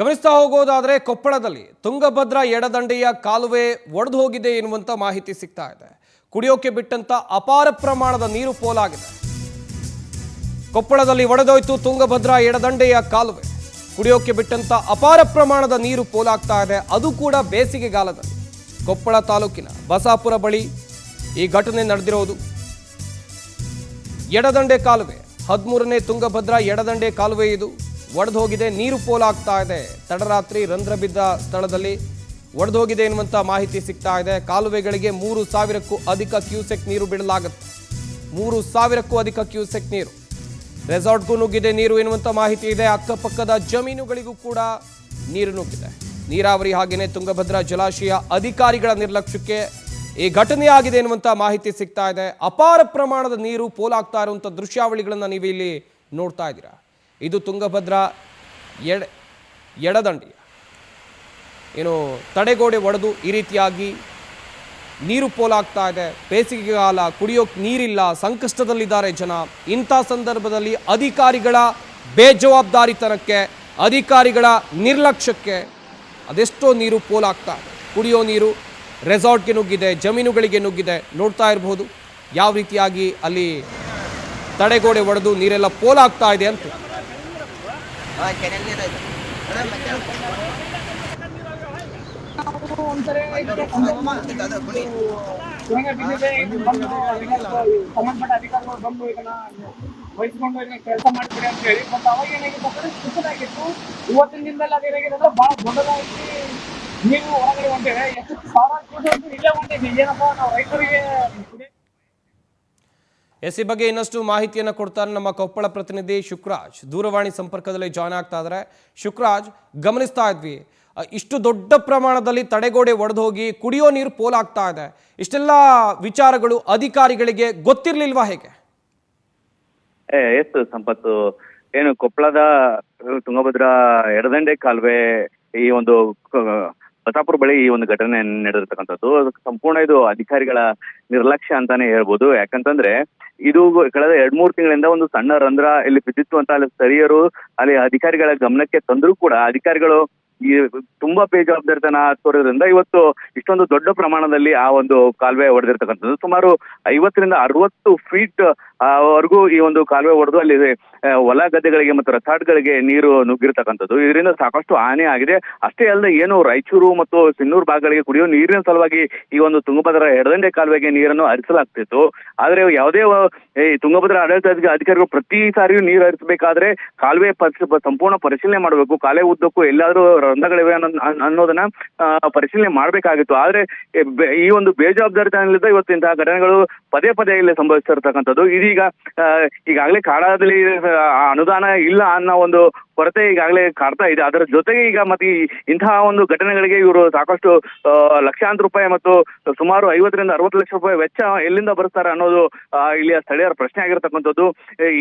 ಗಮನಿಸ್ತಾ ಹೋಗೋದಾದ್ರೆ ಕೊಪ್ಪಳದಲ್ಲಿ ತುಂಗಭದ್ರಾ ಎಡದಂಡೆಯ ಕಾಲುವೆ ಒಡೆದು ಹೋಗಿದೆ ಎನ್ನುವಂತ ಮಾಹಿತಿ ಸಿಗ್ತಾ ಇದೆ. ಕುಡಿಯೋಕೆ ಬಿಟ್ಟಂತ ಅಪಾರ ಪ್ರಮಾಣದ ನೀರು ಪೋಲಾಗಿದೆ. ಕೊಪ್ಪಳದಲ್ಲಿ ಒಡೆದೋಯ್ತು ತುಂಗಭದ್ರಾ ಎಡದಂಡೆಯ ಕಾಲುವೆ. ಕುಡಿಯೋಕೆ ಬಿಟ್ಟಂತ ಅಪಾರ ಪ್ರಮಾಣದ ನೀರು ಪೋಲಾಗ್ತಾ ಇದೆ. ಅದು ಕೂಡ ಬೇಸಿಗೆಗಾಲದಲ್ಲಿ ಕೊಪ್ಪಳ ತಾಲೂಕಿನ ಬಸಾಪುರ ಬಳಿ ಈ ಘಟನೆ ನಡೆದಿರೋದು. ಎಡದಂಡೆ ಕಾಲುವೆ 13ನೇ ತುಂಗಭದ್ರಾ ಎಡದಂಡೆ ಕಾಲುವೆ ಇದು ಒಡೆದು ಹೋಗಿದೆ. ನೀರು ಪೋಲಾಗ್ತಾ ಇದೆ. ತಡರಾತ್ರಿ ರಂಧ್ರ ಬಿದ್ದ ಸ್ಥಳದಲ್ಲಿ ಒಡೆದು ಹೋಗಿದೆ ಎನ್ನುವಂತ ಮಾಹಿತಿ ಸಿಗ್ತಾ ಇದೆ. ಕಾಲುವೆಗಳಿಗೆ 3,000ಕ್ಕೂ ಅಧಿಕ ಕ್ಯೂಸೆಕ್ ನೀರು ಬಿಡಲಾಗುತ್ತೆ. 3,000ಕ್ಕೂ ಅಧಿಕ ಕ್ಯೂಸೆಕ್ ನೀರು ರೆಸಾರ್ಟ್ಗೂ ನುಗ್ಗಿದೆ ನೀರು ಎನ್ನುವಂತ ಮಾಹಿತಿ ಇದೆ. ಅಕ್ಕಪಕ್ಕದ ಜಮೀನುಗಳಿಗೂ ಕೂಡ ನೀರು ನುಗ್ಗಿದೆ. ನೀರಾವರಿ ಹಾಗೇನೆ ತುಂಗಭದ್ರಾ ಜಲಾಶಯ ಅಧಿಕಾರಿಗಳ ನಿರ್ಲಕ್ಷ್ಯಕ್ಕೆ ಈ ಘಟನೆ ಆಗಿದೆ ಎನ್ನುವಂತ ಮಾಹಿತಿ ಸಿಗ್ತಾ ಇದೆ. ಅಪಾರ ಪ್ರಮಾಣದ ನೀರು ಪೋಲಾಗ್ತಾ ಇರುವಂತ ದೃಶ್ಯಾವಳಿಗಳನ್ನ ನೀವು ಇಲ್ಲಿ ನೋಡ್ತಾ ಇದ್ದೀರಾ. ಇದು ತುಂಗಭದ್ರಾ ಎಡದಂಡೆಯ ಏನು ತಡೆಗೋಡೆ ಒಡೆದು ಈ ರೀತಿಯಾಗಿ ನೀರು ಪೋಲಾಗ್ತಾ ಇದೆ. ಬೇಸಿಗೆಗಾಲ, ಕುಡಿಯೋಕೆ ನೀರಿಲ್ಲ, ಸಂಕಷ್ಟದಲ್ಲಿದ್ದಾರೆ ಜನ. ಇಂಥ ಸಂದರ್ಭದಲ್ಲಿ ಅಧಿಕಾರಿಗಳ ಬೇಜವಾಬ್ದಾರಿತನಕ್ಕೆ, ಅಧಿಕಾರಿಗಳ ನಿರ್ಲಕ್ಷ್ಯಕ್ಕೆ ಅದೆಷ್ಟೋ ನೀರು ಪೋಲಾಗ್ತಾ ಇದೆ. ಕುಡಿಯೋ ನೀರು ರೆಸಾರ್ಟ್ಗೆ ನುಗ್ಗಿದೆ, ಜಮೀನುಗಳಿಗೆ ನುಗ್ಗಿದೆ. ನೋಡ್ತಾ ಇರಬಹುದು ಯಾವ ರೀತಿಯಾಗಿ ಅಲ್ಲಿ ತಡೆಗೋಡೆ ಒಡೆದು ನೀರೆಲ್ಲ ಪೋಲಾಗ್ತಾ ಇದೆ ಅಂತ. ಸಂಬಂಧಪಟ್ಟ ಅಧಿಕಾರಿಗಳು ಬಂದು ಇದನ್ನ ವಹಿಸ್ಕೊಂಡು ಕೆಲಸ ಮಾಡ್ತೀರಿ ಅಂತ ಹೇಳಿ, ಮತ್ತೆ ಅವಾಗ ಏನಾಗಿತ್ತು ಚಿಕ್ಕದಾಗಿತ್ತು. ಇವತ್ತಿನ ದಿನದಲ್ಲಿ ಅದೇನಾಗಿದೆ ಅಂದ್ರೆ ಬಹಳ ದೊಡ್ಡದಾಗಿ ನೀವು ಹೊರಗಡೆ ಹೊಂಟಿದೆ. ಎಷ್ಟು ಸಾವಿರ ಇಲ್ಲೇ ಹೊಂಟಿದ್ವಿ. ಏನಪ್ಪಾ ನಾವು ರೈತರಿಗೆ ಈ ಬಗ್ಗೆ ಇನ್ನಷ್ಟು ಮಾಹಿತಿಯನ್ನು ಕೊಡ್ತಾರೆ ನಮ್ಮ ಕೊಪ್ಪಳ ಪ್ರತಿನಿಧಿ ಶುಕ್ರಾಜ್. ದೂರವಾಣಿ ಸಂಪರ್ಕದಲ್ಲಿ ಜಾಯ್ನ್ ಆಗ್ತಾ ಇದ್ದಾರೆ. ಶುಕ್ರಾಜ್, ಗಮನಿಸ್ತಾ ಇದ್ವಿ ಇಷ್ಟು ದೊಡ್ಡ ಪ್ರಮಾಣದಲ್ಲಿ ತಡೆಗೋಡೆ ಒಡೆದು ಹೋಗಿ ಕುಡಿಯೋ ನೀರು ಪೋಲಾಗ್ತಾ ಇದೆ. ಇಷ್ಟೆಲ್ಲ ವಿಚಾರಗಳು ಅಧಿಕಾರಿಗಳಿಗೆ ಗೊತ್ತಿರ್ಲಿಲ್ವಾ ಹೇಗೆ? ಎಷ್ಟು ಸಂಪತ್ತು ಏನು ಕೊಪ್ಪಳದ ತುಂಗಭದ್ರಾ ಎಡದಂಡೆ ಕಾಲುವೆ ಈ ಒಂದು ಬಸಾಪುರ ಬಳಿ ಈ ಒಂದು ಘಟನೆ ನಡೆದಿರ್ತಕ್ಕಂಥದ್ದು ಸಂಪೂರ್ಣ ಇದು ಅಧಿಕಾರಿಗಳ ನಿರ್ಲಕ್ಷ್ಯ ಅಂತಾನೆ ಹೇಳ್ಬೋದು. ಯಾಕಂತಂದ್ರೆ ಇದು ಕಳೆದ 2-3 ತಿಂಗಳಿಂದ ಒಂದು ಸಣ್ಣ ರಂಧ್ರ ಇಲ್ಲಿ ಬಿದ್ದಿತ್ತು ಅಂತ ಅಲ್ಲಿ ಸ್ಥಳೀಯರು ಅಲ್ಲಿ ಅಧಿಕಾರಿಗಳ ಗಮನಕ್ಕೆ ತಂದರೂ ಕೂಡ ಅಧಿಕಾರಿಗಳು ಈ ತುಂಬಾ ಬೇಜವಾಬ್ದಾರಿತನ ತೋರೋದ್ರಿಂದ ಇವತ್ತು ಇಷ್ಟೊಂದು ದೊಡ್ಡ ಪ್ರಮಾಣದಲ್ಲಿ ಆ ಒಂದು ಕಾಲುವೆ ಒಡೆದಿರ್ತಕ್ಕಂಥದ್ದು. ಸುಮಾರು 50ರಿಂದ 60 ಫೀಟ್ ವರೆಗೂ ಈ ಒಂದು ಕಾಲುವೆ ಒಡೆದು ಅಲ್ಲಿ ಹೊಲ ಗದ್ದೆಗಳಿಗೆ ಮತ್ತು ರೆಸಾರ್ಟ್ಗಳಿಗೆ ನೀರು ನುಗ್ಗಿರ್ತಕ್ಕಂಥದ್ದು. ಇದರಿಂದ ಸಾಕಷ್ಟು ಹಾನಿ ಆಗಿದೆ. ಅಷ್ಟೇ ಅಲ್ಲದೆ ಏನು ರಾಯಚೂರು ಮತ್ತು ಸಿನ್ನೂರು ಭಾಗಗಳಿಗೆ ಕುಡಿಯುವ ನೀರಿನ ಸಲುವಾಗಿ ಈ ಒಂದು ತುಂಗಭದ್ರಾ ಎಡದಂಡೆ ಕಾಲುವೆಗೆ ನೀರನ್ನು ಹರಿಸಲಾಗ್ತಿತ್ತು. ಆದ್ರೆ ಯಾವುದೇ ಈ ತುಂಗಭದ್ರಾ ಆಡಳಿತ ಅಧಿಕಾರಿಗಳು ಪ್ರತಿ ಸಾರಿಯೂ ನೀರು ಹರಿಸಬೇಕಾದ್ರೆ ಕಾಲುವೆ ಸಂಪೂರ್ಣ ಪರಿಶೀಲನೆ ಮಾಡಬೇಕು. ಕಾಲುವೆ ಉದ್ದಕ್ಕೂ ಎಲ್ಲಾದ್ರೂ ರಂಧ್ರಗಳಿವೆ ಅನ್ನೋದನ್ನ ಪರಿಶೀಲನೆ ಮಾಡಬೇಕಾಗಿತ್ತು. ಆದ್ರೆ ಈ ಒಂದು ಬೇಜವಾಬ್ದಾರಿತನದಿಂದ ಇವತ್ತು ಇಂತಹ ಘಟನೆಗಳು ಪದೇ ಪದೇ ಇಲ್ಲಿ ಸಂಭವಿಸ್ತಿರ್ತಕ್ಕಂಥದ್ದು. ಇದೀಗ ಈಗಾಗಲೇ ಕಾಡಾದಲ್ಲಿ ಅನುದಾನ ಇಲ್ಲ ಅನ್ನೋ ಒಂದು ಕೊರತೆ ಈಗಾಗಲೇ ಕಾಡ್ತಾ ಇದೆ. ಅದರ ಜೊತೆಗೆ ಈಗ ಮತ್ತೆ ಇಂತಹ ಒಂದು ಘಟನೆಗಳಿಗೆ ಇವರು ಸಾಕಷ್ಟು ಲಕ್ಷಾಂತರ ರೂಪಾಯಿ ಮತ್ತು ಸುಮಾರು 50ರಿಂದ 60 ಲಕ್ಷ ರೂಪಾಯಿ ವೆಚ್ಚ ಎಲ್ಲಿಂದ ಬರ್ತಾರೆ ಅನ್ನೋದು ಇಲ್ಲಿಯ ಸ್ಥಳೀಯರ ಪ್ರಶ್ನೆ ಆಗಿರ್ತಕ್ಕಂಥದ್ದು.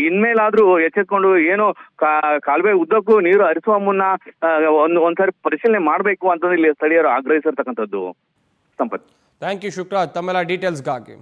ಇನ್ಮೇಲಾದ್ರೂ ಎಚ್ಚೆತ್ಕೊಂಡು ಏನು ಕಾಲುವೆ ಉದ್ದಕ್ಕೂ ನೀರು ಹರಿಸುವ ಮುನ್ನ ಒಂದ್ಸಾರಿ ಪರಿಶೀಲನೆ ಮಾಡಬೇಕು ಅಂತ ಇಲ್ಲಿ ಸ್ಥಳೀಯರು ಆಗ್ರಹಿಸಿರ್ತಕ್ಕಂಥದ್ದು. ಸಂಪತ್, ಥ್ಯಾಂಕ್ ಯು ಶುಕ್ರಾಜ್ ತಮ್ಮೆಲ್ಲ ಡೀಟೇಲ್ಸ್ಗಾಗಿ.